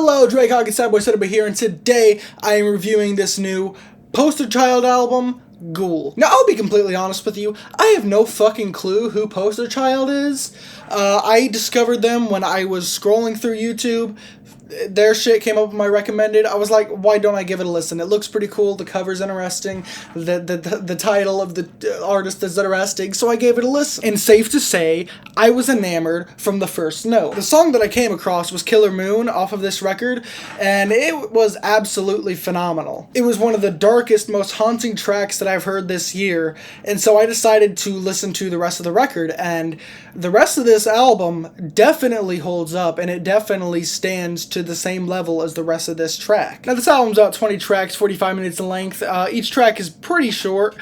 Hello, Drake Hawk and Sadboy Setup here, and today I am reviewing this new Posterchild album, Ghoul. Now, I'll be completely honest with you, I have no fucking clue who Posterchild is. I discovered them when I was scrolling through YouTube. Their shit came up in my recommended. I was like, why don't I give it a listen? It looks pretty cool. The cover's interesting. The title of the artist is interesting. So I gave it a listen. And safe to say, I was enamored from the first note. The song that I came across was Killer Moon off of this record, and it was absolutely phenomenal. It was one of the darkest, most haunting tracks that I've heard this year, and so I decided to listen to the rest of the record, and the rest of this album definitely holds up, and it definitely stands to the same level as the rest of this track. Now, this album's about 20 tracks, 45 minutes in length. Each track is pretty short,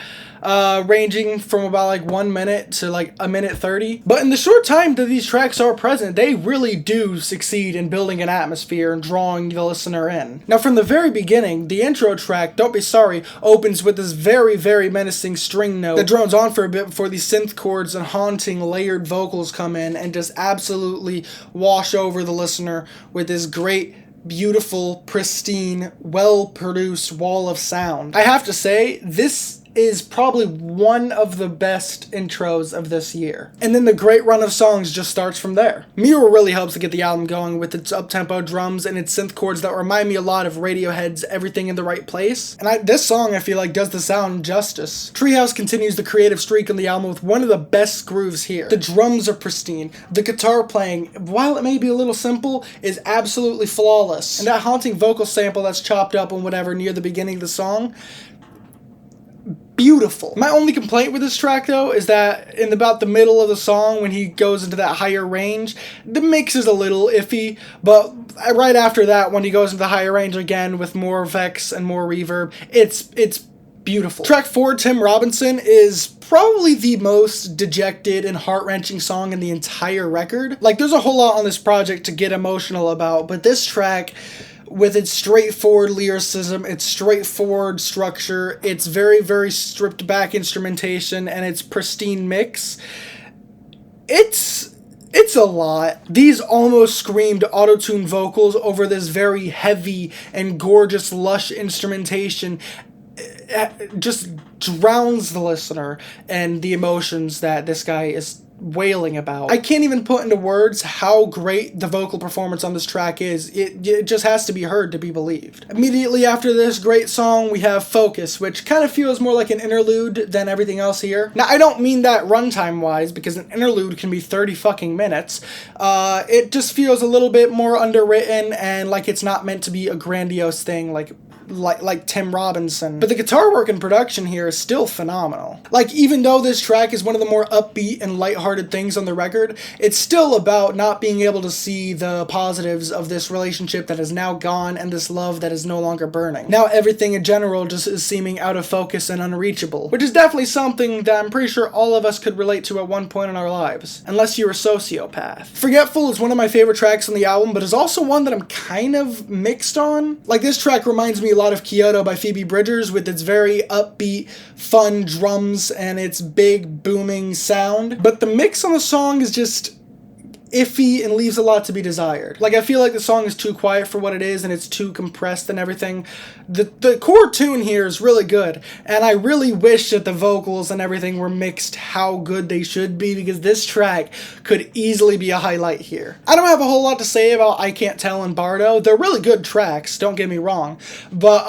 ranging from about like 1 minute to like a minute 30. But in the short time that these tracks are present, they really do succeed in building an atmosphere and drawing the listener in. Now, from the very beginning, the intro track, Don't Be Sorry, opens with this very, very menacing string note that drones on for a bit before these synth chords and haunting layered vocals come in and just absolutely wash over the listener with this great, beautiful, pristine, well-produced wall of sound. I have to say, this is probably one of the best intros of this year. And then the great run of songs just starts from there. Mirror really helps to get the album going with its up-tempo drums and its synth chords that remind me a lot of Radiohead's Everything in the Right Place. And this song, I feel like, does the sound justice. Treehouse continues the creative streak on the album with one of the best grooves here. The drums are pristine. The guitar playing, while it may be a little simple, is absolutely flawless. And that haunting vocal sample that's chopped up and whatever near the beginning of the song, beautiful. My only complaint with this track, though, is that in about the middle of the song, when he goes into that higher range, the mix is a little iffy, but right after that, when he goes into the higher range again with more Vex and more reverb, it's beautiful. Track 4, Tim Robinson, is probably the most dejected and heart-wrenching song in the entire record. Like, there's a whole lot on this project to get emotional about, but this track, with its straightforward lyricism, its straightforward structure, its very, very stripped back instrumentation, and its pristine mix, it's a lot. These almost screamed auto-tune vocals over this very heavy and gorgeous, lush instrumentation just drowns the listener and the emotions that this guy is wailing about. I can't even put into words how great the vocal performance on this track is. It just has to be heard to be believed. Immediately after this great song, we have Focus, which kind of feels more like an interlude than everything else here. Now, I don't mean that runtime wise, because an interlude can be 30 fucking minutes. It just feels a little bit more underwritten and like it's not meant to be a grandiose thing like Tim Robinson. But the guitar work and production here is still phenomenal. Like, even though this track is one of the more upbeat and lighthearted things on the record, it's still about not being able to see the positives of this relationship that is now gone and this love that is no longer burning. Now everything in general just is seeming out of focus and unreachable, which is definitely something that I'm pretty sure all of us could relate to at one point in our lives, unless you're a sociopath. Forgetful is one of my favorite tracks on the album, but is also one that I'm kind of mixed on. Like, this track reminds me a lot of Kyoto by Phoebe Bridgers with its very upbeat, fun drums and its big, booming sound. But the mix on the song is just iffy and leaves a lot to be desired. Like, I feel like the song is too quiet for what it is and it's too compressed and everything. The core tune here is really good, and I really wish that the vocals and everything were mixed how good they should be, because this track could easily be a highlight here. I don't have a whole lot to say about I Can't Tell and Bardo. They're really good tracks, don't get me wrong, but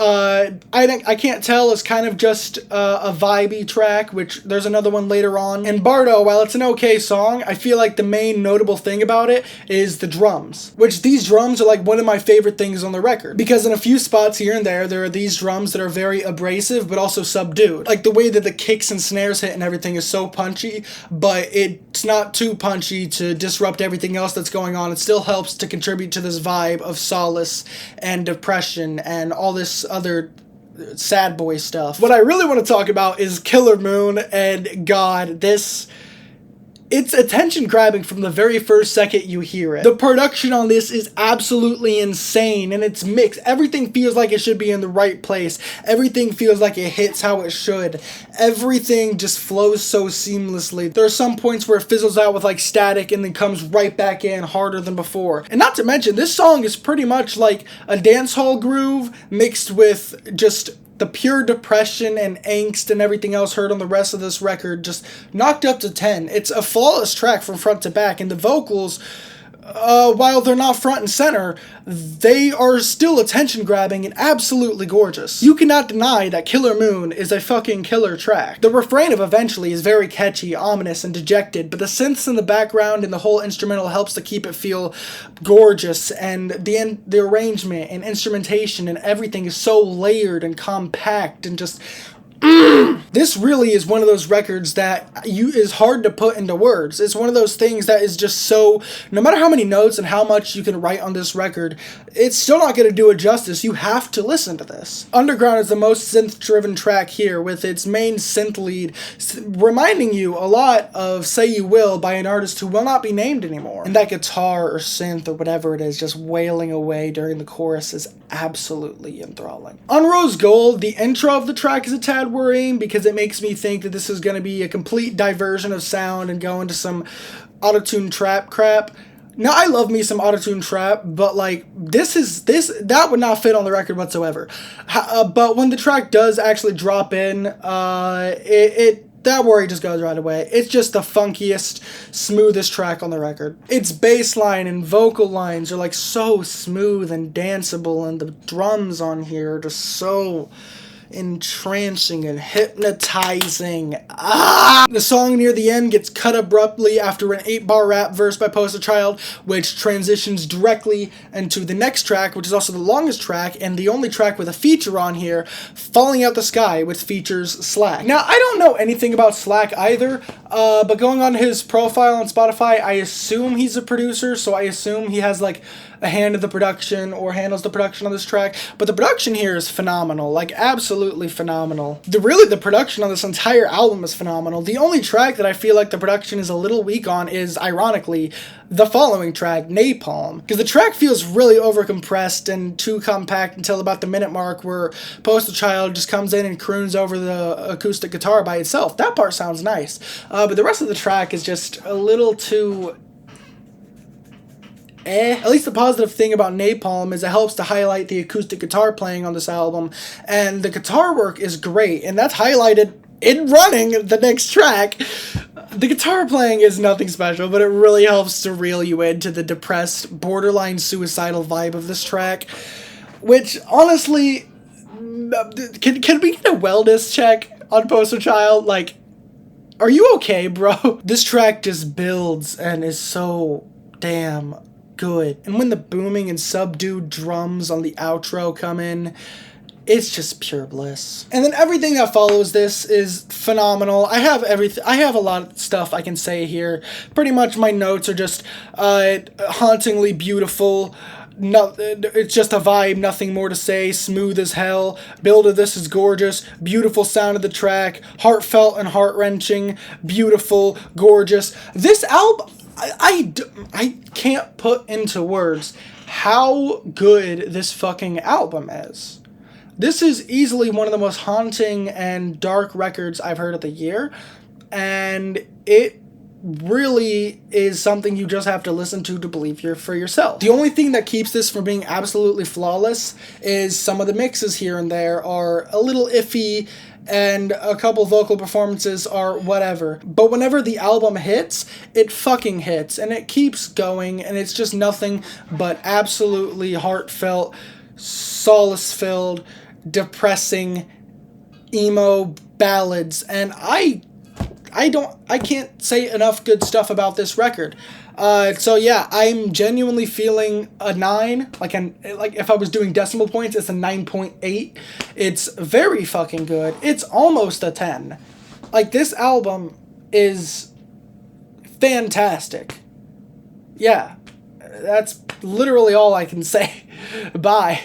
I Can't Tell is kind of just a vibey track, which there's another one later on. And Bardo, while it's an okay song, I feel like the main notable thing about it is the drums, which these drums are like one of my favorite things on the record, because in a few spots here and there are these drums that are very abrasive but also subdued. Like, the way that the kicks and snares hit and everything is so punchy, but it's not too punchy to disrupt everything else that's going on. It still helps to contribute to this vibe of solace and depression and all this other sad boy stuff. What I really want to talk about is Killer Moon, and God, this It's attention grabbing from the very first second you hear it. The production on this is absolutely insane, and it's mixed. Everything feels like it should be in the right place. Everything feels like it hits how it should. Everything just flows so seamlessly. There are some points where it fizzles out with like static and then comes right back in harder than before. And not to mention, this song is pretty much like a dancehall groove mixed with just the pure depression and angst and everything else heard on the rest of this record, just knocked up to 10. It's a flawless track from front to back, and the vocals, while they're not front and center, they are still attention grabbing and absolutely gorgeous. You cannot deny that Killer Moon is a fucking killer track. The refrain of Eventually is very catchy, ominous, and dejected, but the synths in the background and the whole instrumental helps to keep it feel gorgeous, and the arrangement and instrumentation and everything is so layered and compact and just this really is one of those records that is hard to put into words. It's one of those things that is just so, no matter how many notes and how much you can write on this record, it's still not going to do it justice. You have to listen to this. Underground is the most synth-driven track here, with its main synth lead reminding you a lot of Say You Will by an artist who will not be named anymore. And that guitar or synth or whatever it is just wailing away during the chorus is absolutely enthralling. On Rose Gold, the intro of the track is a tad worrying because it makes me think that this is going to be a complete diversion of sound and go into some autotune trap crap. Now, I love me some autotune trap, but like that would not fit on the record whatsoever. But when the track does actually drop in, that worry just goes right away. It's just the funkiest, smoothest track on the record. Its bass line and vocal lines are like so smooth and danceable, and the drums on here are just so entrancing and hypnotizing. The song near the end gets cut abruptly after an 8-bar rap verse by Posterchild, which transitions directly into the next track, which is also the longest track and the only track with a feature on here, Falling Out the Sky, which features Slack. Now, I don't know anything about Slack either, but going on his profile on Spotify, I assume he's a producer, so I assume he has like a hand in the production or handles the production on this track, but the production here is phenomenal, like absolutely phenomenal. The production on this entire album is phenomenal. The only track that I feel like the production is a little weak on is, ironically, the following track, Napalm, because the track feels really overcompressed and too compact until about the minute mark where Posterchild just comes in and croons over the acoustic guitar by itself. That part sounds nice, but the rest of the track is just a little too At least the positive thing about Napalm is it helps to highlight the acoustic guitar playing on this album, and the guitar work is great, and that's highlighted in running the next track. The guitar playing is nothing special, but it really helps to reel you into the depressed, borderline suicidal vibe of this track, which, honestly, can we get a wellness check on Posterchild? Like, are you okay, bro? This track just builds and is so damn good. And when the booming and subdued drums on the outro come in, it's just pure bliss. And then everything that follows this is phenomenal. I have a lot of stuff I can say here. Pretty much my notes are just hauntingly beautiful. No, it's just a vibe, nothing more to say. Smooth as hell. Build of this is gorgeous. Beautiful sound of the track. Heartfelt and heart-wrenching. Beautiful, gorgeous. This album, I can't put into words how good this fucking album is. This is easily one of the most haunting and dark records I've heard of the year, and it really is something you just have to listen to believe for yourself. The only thing that keeps this from being absolutely flawless is some of the mixes here and there are a little iffy, and a couple vocal performances are whatever. But whenever the album hits, it fucking hits, and it keeps going, and it's just nothing but absolutely heartfelt, solace-filled, depressing, emo ballads, and I can't say enough good stuff about this record. So yeah, I'm genuinely feeling a 9. Like if I was doing decimal points, it's a 9.8. It's very fucking good. It's almost a 10. Like, this album is fantastic. Yeah, that's literally all I can say. Bye.